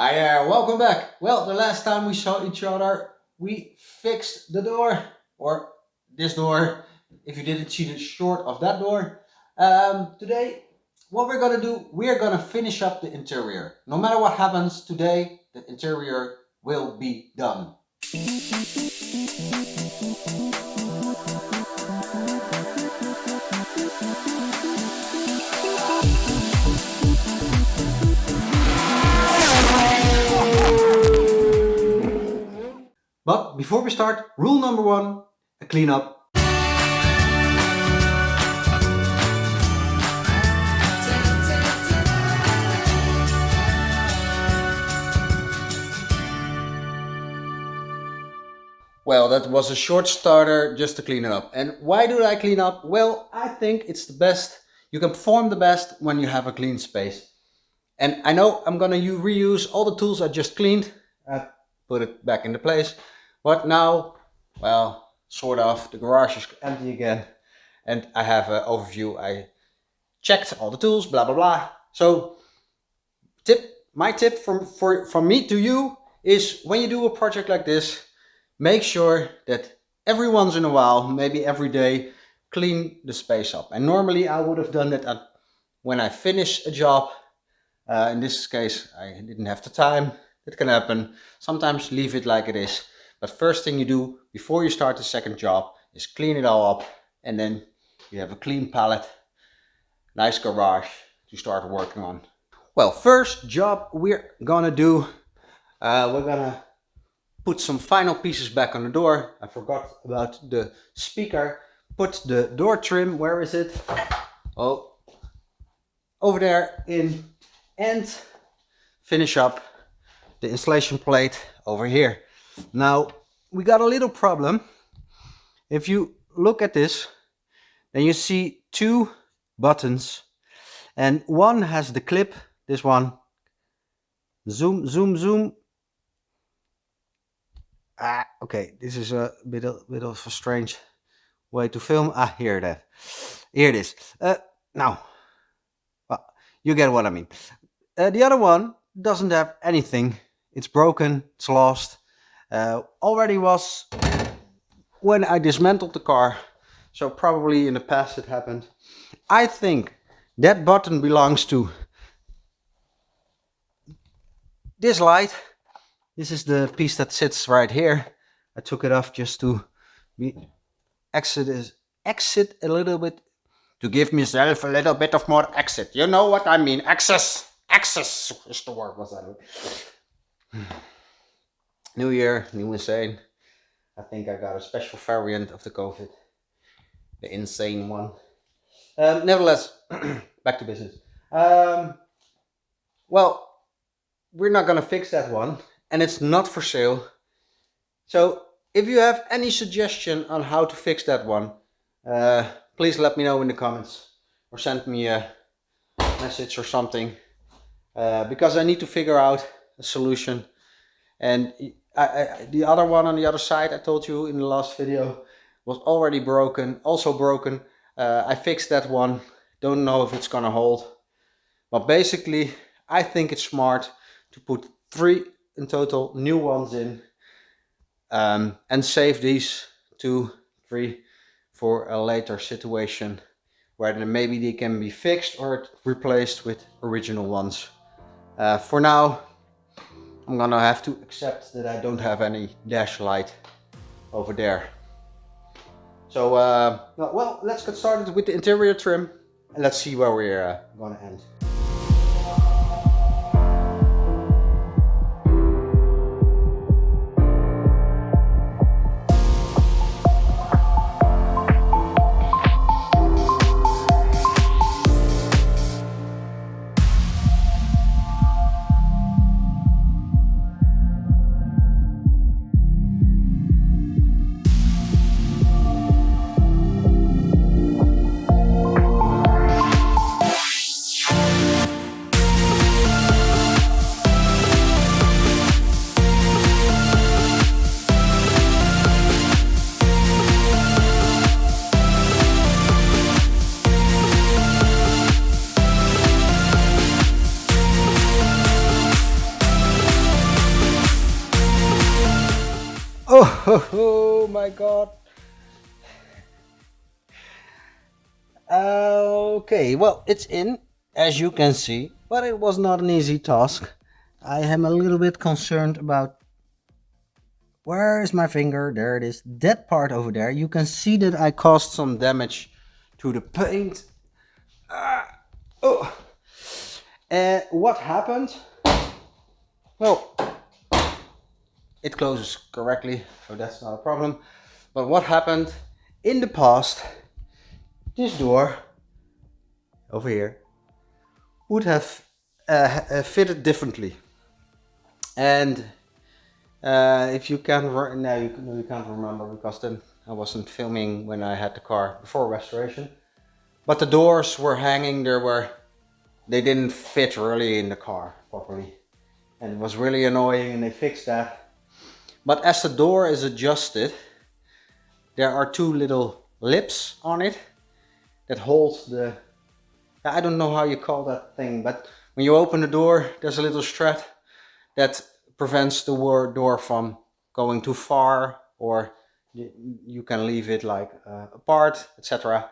Hi there, welcome back. Well, the last time we saw each other, we fixed the door, or this door, if you didn't see the short of that door. Today, what we're gonna do, we're gonna finish up the interior. No matter what happens today, the interior will be done. But before we start, rule number one, a cleanup. Well, that was a short starter just to clean it up. And why do I clean up? Well, I think it's the best. You can perform the best when you have a clean space. And I know I'm gonna reuse all the tools I just cleaned. I put it back into place. But now, well, sort of, the garage is empty again. And I have an overview. I checked all the tools, blah, blah, blah. So my tip from me to you is when you do a project like this, make sure that every once in a while, maybe every day, clean the space up. And normally I would have done that when I finish a job. In this case, I didn't have the time. It can happen. Sometimes leave it like it is. But first thing you do before you start the second job is clean it all up. And then you have a clean palette, nice garage to start working on. Well, first job we're gonna do, we're gonna put some final pieces back on the door. I forgot about the speaker. Put the door trim, where is it? Oh, over there in, and finish up the installation plate over here. Now, we got a little problem. If you look at this, then you see two buttons, and one has the clip, this one. Zoom, zoom, zoom. Okay, this is a bit of a strange way to film. Here it is. Now, well, you get what I mean. The other one doesn't have anything. It's broken, it's lost. Already was when I dismantled the car, so probably in the past it happened. I think that button belongs to this light. This is the piece that sits right here. I took it off just to exit a little bit, to give myself a little bit of more exit. You know what I mean? Access is the word. Was that? New year, new insane. I think I got a special variant of the COVID, the insane one. Nevertheless, back to business. Well, we're not gonna fix that one. And it's not for sale. So if you have any suggestion on how to fix that one, please let me know in the comments or send me a message or something, because I need to figure out a solution. And the other one on the other side, I told you in the last video, was already broken, also broken. I fixed that one. Don't know if it's gonna hold, but basically I think it's smart to put 3 in total new ones in, and save these 2, 3 for a later situation where then maybe they can be fixed or replaced with original ones. For now, I'm gonna have to accept that I don't have any dash light over there. So well, let's get started with the interior trim and let's see where we're gonna end. Oh my god. Okay, well, it's in, as you can see, but it was not an easy task. I am a little bit concerned about where is my finger. There it is, that part over there. You can see that I caused some damage to the paint. Oh. What happened? Well, it closes correctly, so that's not a problem. But what happened in the past, this door over here would have fitted differently. And if you can't, now you can't remember because then I wasn't filming when I had the car before restoration. But the doors were hanging, they didn't fit really in the car properly. And it was really annoying, and they fixed that. But as the door is adjusted, there are two little lips on it that holds the, I don't know how you call that thing, but when you open the door, there's a little strut that prevents the door from going too far, or you can leave it like apart, etc.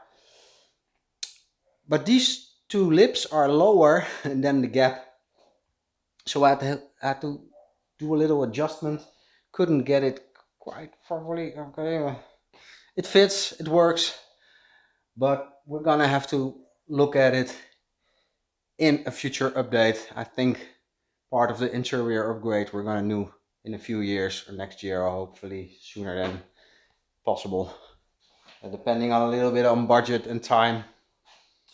But these two lips are lower than the gap, so I had to do a little adjustment. Couldn't get it quite properly. Okay, it fits, it works, but we're gonna have to look at it in a future update. I think part of the interior upgrade we're gonna do in a few years, or next year, or hopefully sooner than possible, depending on a little bit on budget and time.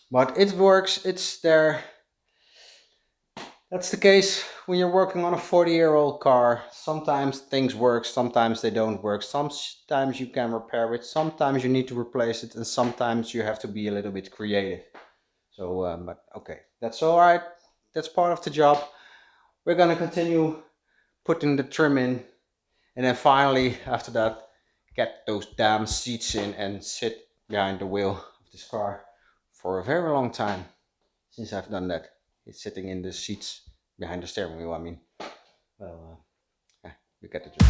But it works, it's there. That's the case when you're working on a 40-year-old car. Sometimes things work, sometimes they don't work. Sometimes you can repair it, sometimes you need to replace it, and sometimes you have to be a little bit creative. So, but okay, that's all right. That's part of the job. We're gonna continue putting the trim in, and then finally, after that, get those damn seats in and sit behind the wheel of this car for a very long time since I've done that. It's sitting in the seats behind the steering wheel, I mean. Well, yeah, you get the joke.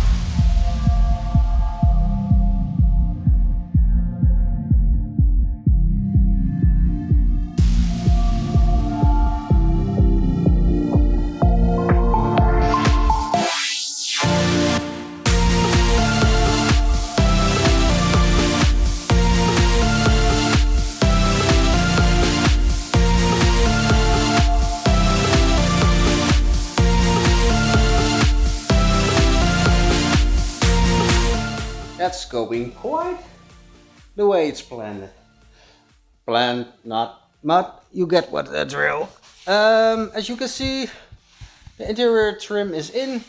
That's going quite the way it's planned. Planned, not, but you get what the drill. As you can see, the interior trim is in.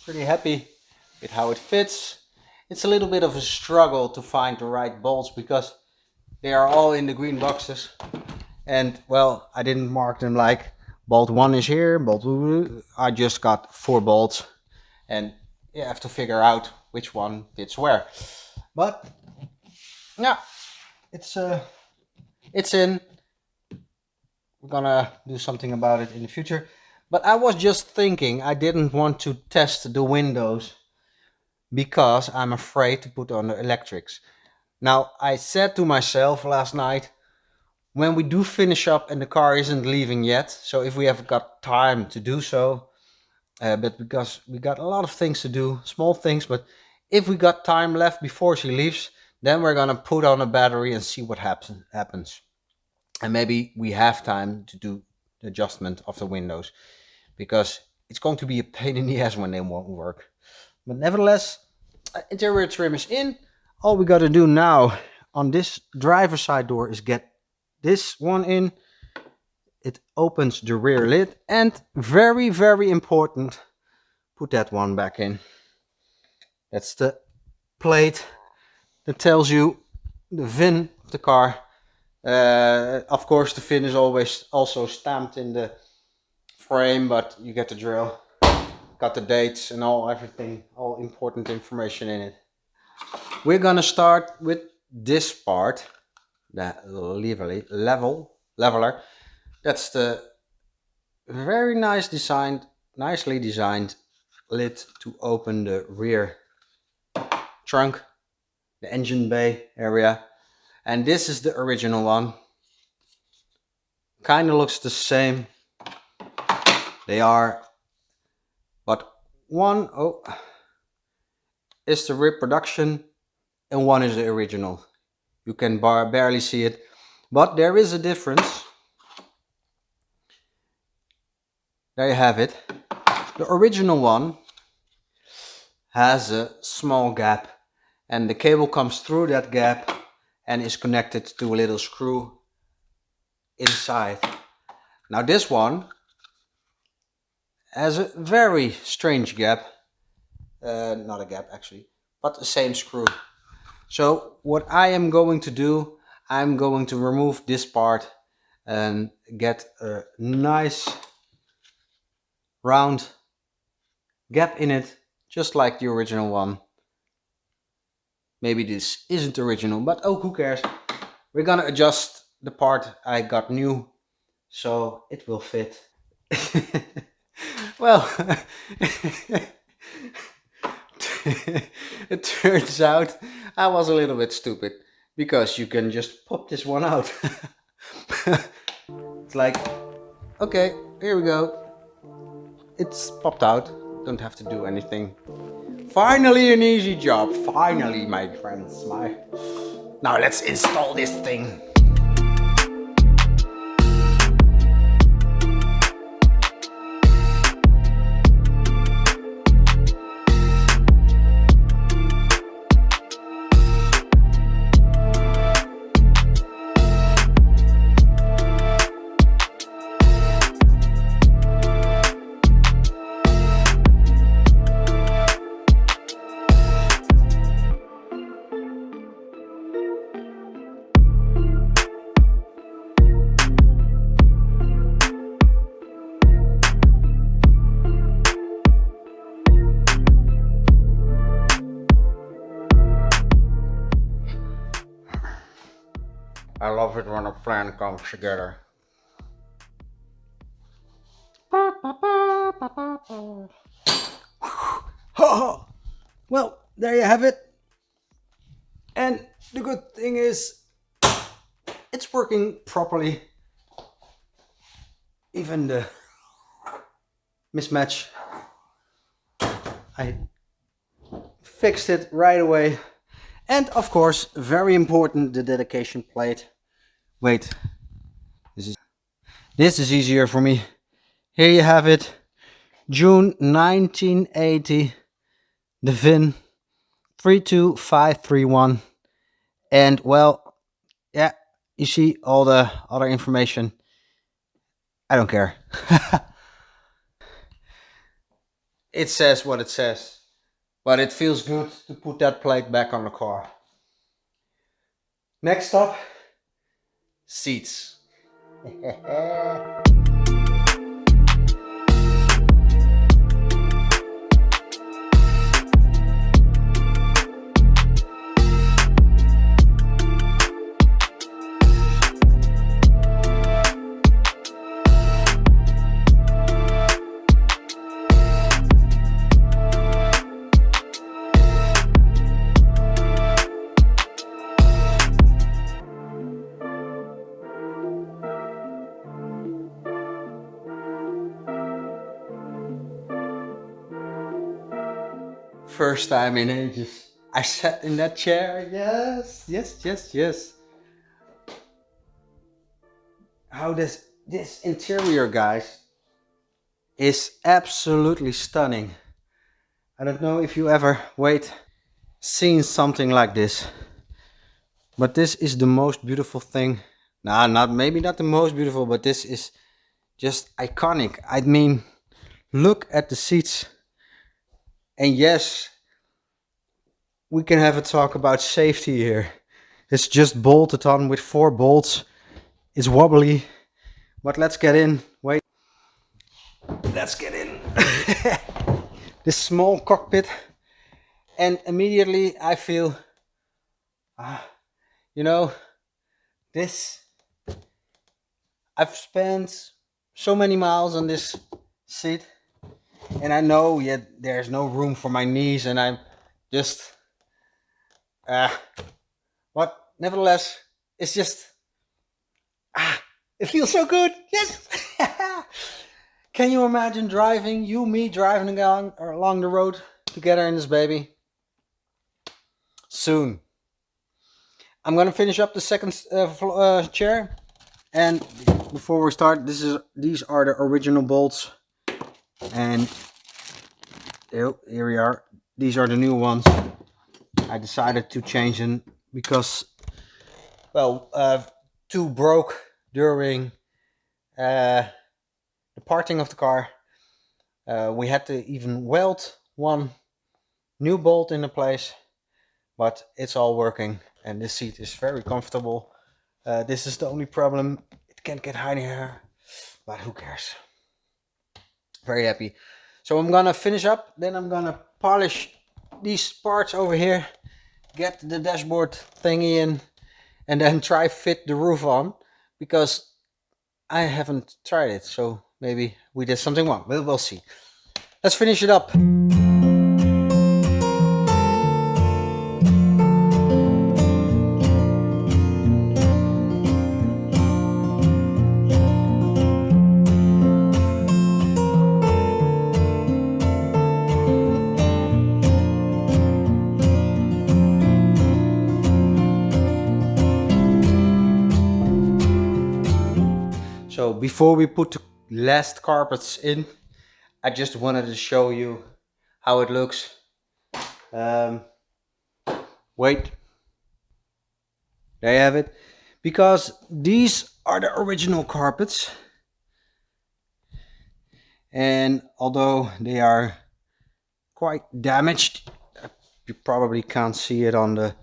Pretty happy with how it fits. It's a little bit of a struggle to find the right bolts because they are all in the green boxes. And well, I didn't mark them like bolt 1 is here, bolt 2. I just got 4 bolts, and you have to figure out which one fits where. But yeah, it's in. We're gonna do something about it in the future. But I was just thinking, I didn't want to test the windows because I'm afraid to put on the electrics. Now, I said to myself last night, when we do finish up and the car isn't leaving yet, so if we have got time to do so, but because we got a lot of things to do, small things, but if we got time left before she leaves, then we're gonna put on a battery and see what happens. And maybe we have time to do the adjustment of the windows, because it's going to be a pain in the ass when they won't work. But nevertheless, interior trim is in. All we gotta do now on this driver's side door is get this one in. It opens the rear lid, and very, very important, put that one back in. That's the plate that tells you the VIN of the car. Of course, the VIN is always also stamped in the frame, but you get the drill. Got the dates and everything, all important information in it. We're gonna start with this part, the leveler. That's the very nicely designed lid to open the rear trunk, the engine bay area. And this is the original one. Kind of looks the same. They are, but one is the reproduction and one is the original. You can barely see it, but there is a difference. There you have it. The original one has a small gap and the cable comes through that gap and is connected to a little screw inside. Now this one has a very strange gap, not a gap actually, but the same screw. So what I am going to do, I'm going to remove this part and get a nice round gap in it, just like the original one. Maybe this isn't original, but oh, who cares? We're gonna adjust the part I got new so it will fit. Well, it turns out I was a little bit stupid because you can just pop this one out. It's like, okay, here we go. It's popped out. Don't have to do anything. Finally an easy job. Finally, my friends. Now let's install this thing. I love it when a plan comes together. Well, there you have it. And the good thing is, it's working properly. Even the mismatch, I fixed it right away. And of course, very important, the dedication plate. Wait, this is easier for me. Here you have it, June 1980, the VIN 32531. And well, yeah, you see all the other information. I don't care. It says what it says, but it feels good to put that plate back on the car. Next up, seats. First time in ages I sat in that chair. Yes. How this interior, guys, is absolutely stunning. I don't know if you ever seen something like this, but this is the most beautiful thing. Nah, maybe not the most beautiful, but this is just iconic. I mean, look at the seats. And yes, we can have a talk about safety here. It's just bolted on with 4 bolts. It's wobbly, but let's get in. Wait, let's get in. This small cockpit, and immediately I feel, this. I've spent so many miles on this seat. And I know, there's no room for my knees, and I'm just But nevertheless, it's just, it feels so good. Yes. Can you imagine driving, me driving along the road together in this baby? Soon. I'm gonna finish up the second chair, and before we start, these are the original bolts, and here we are. These are the new ones. I decided to change them because, well, two broke during the parting of the car. We had to even weld one new bolt into place, but it's all working, and this seat is very comfortable. This is the only problem. It can't get higher, but who cares? Very happy. So I'm gonna finish up, then I'm gonna polish these parts over here, get the dashboard thingy in, and then try fit the roof on, because I haven't tried it, so maybe we did something wrong. We'll see. Let's finish it up. So before we put the last carpets in, I just wanted to show you how it looks. Wait, there you have it. Because these are the original carpets, and although they are quite damaged, you probably can't see it on the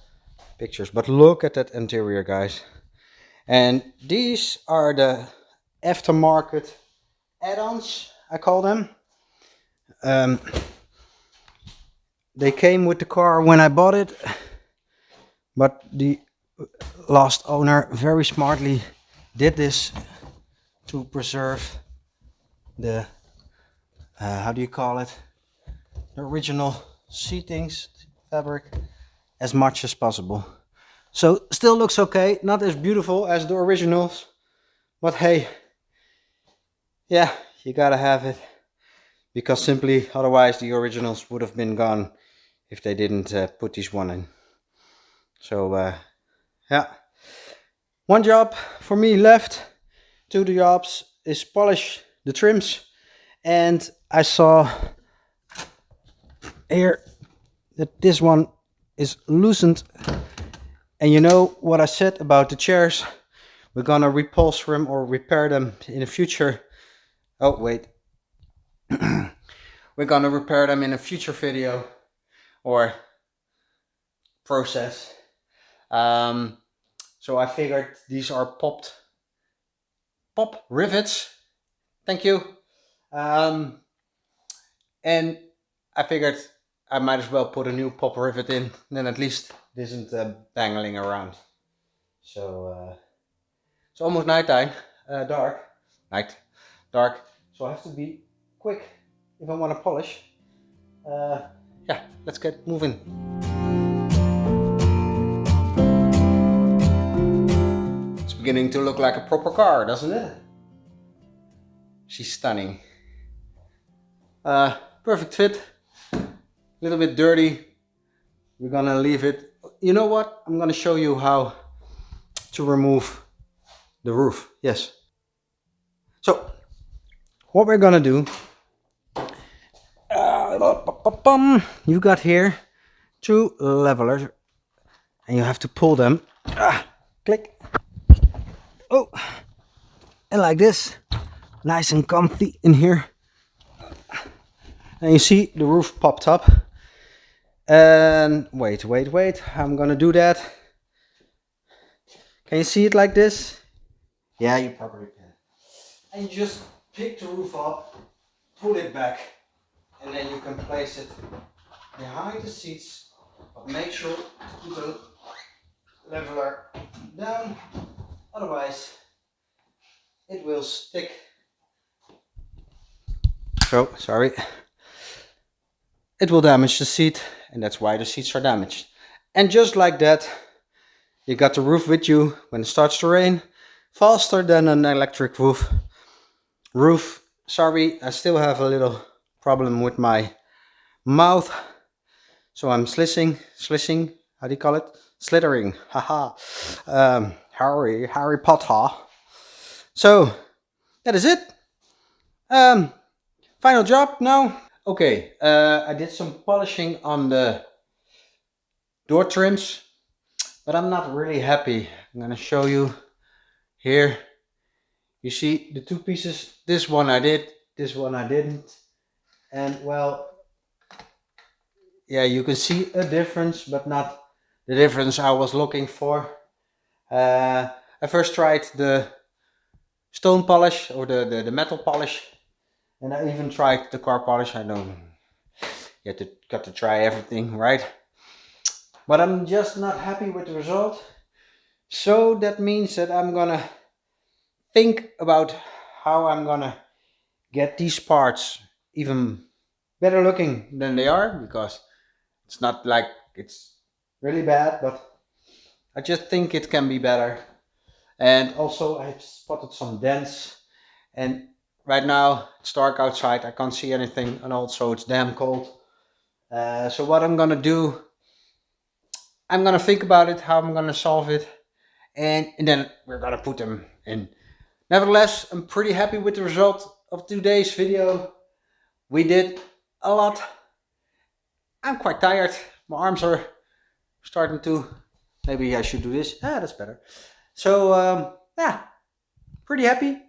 pictures, but look at that interior, guys. And these are the aftermarket add-ons, I call them. They came with the car when I bought it, but the last owner very smartly did this to preserve the how do you call it, the original seatings fabric as much as possible. So still looks okay, not as beautiful as the originals, but hey, yeah, you gotta have it, because simply otherwise the originals would have been gone if they didn't put this one in. So yeah, one job for me left. Two jobs is polish the trims, and I saw here that this one is loosened, and you know what I said about the chairs, we're gonna repulse them or repair them in the future. Oh wait, we're gonna repair them in a future video or process. So I figured these are pop rivets. Thank you. And I figured I might as well put a new pop rivet in, then at least it isn't bangling around. So it's almost nighttime, dark, so I have to be quick if I want to polish. Yeah, let's get moving. It's beginning to look like a proper car, doesn't it? She's stunning. Perfect fit. A little bit dirty. We're gonna leave it. You know what? I'm gonna show you how to remove the roof. Yes. So what we're gonna do, you got here two levelers, and you have to pull them. Click. Oh, and like this, nice and comfy in here. And you see the roof popped up. And wait, I'm gonna do that. Can you see it like this? Yeah, you probably can. And you just pick the roof up, pull it back, and then you can place it behind the seats, but make sure to put the leveler down, otherwise it will stick. So, sorry. It will damage the seat, and that's why the seats are damaged. And just like that, you got the roof with you when it starts to rain, faster than an electric roof. Sorry, I still have a little problem with my mouth, so I'm slishing. How do you call it? Slithering. Haha. Harry Potter. So that is it. Um, Final job now. Okay, I did some polishing on the door trims, but I'm not really happy. I'm gonna show you here. You see the two pieces. This one I did, this one I didn't. And well, yeah, you can see a difference, but not the difference I was looking for. I first tried the stone polish or the metal polish, and I even tried the car polish. I know got to try everything, right? But I'm just not happy with the result. So that means that I'm gonna think about how I'm gonna get these parts even better looking than they are, because it's not like it's really bad, but I just think it can be better. And also I've spotted some dents, and right now it's dark outside, I can't see anything, and also it's damn cold. So what I'm gonna do, I'm gonna think about it, how I'm gonna solve it, and then we're gonna put them in. Nevertheless, I'm pretty happy with the result of today's video. We did a lot. I'm quite tired. My arms are starting to, maybe I should do this. Ah, that's better. So, yeah, pretty happy.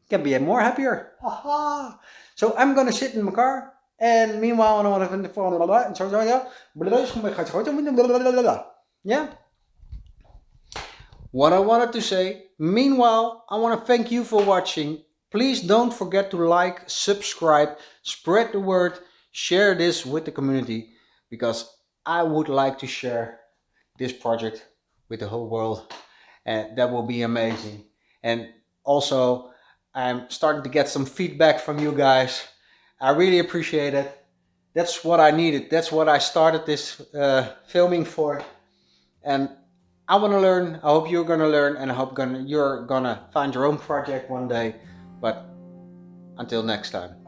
Can be more happier. Haha. So I'm gonna sit in my car, and meanwhile, I want to, yeah. What I wanted to say, meanwhile, I want to thank you for watching. Please don't forget to like, subscribe, spread the word, share this with the community, because I would like to share this project with the whole world, and that will be amazing. And also, I'm starting to get some feedback from you guys. I really appreciate it. That's what I needed. That's what I started this filming for. And I want to learn. I hope you're gonna learn, and I hope you're gonna find your own project one day. But until next time.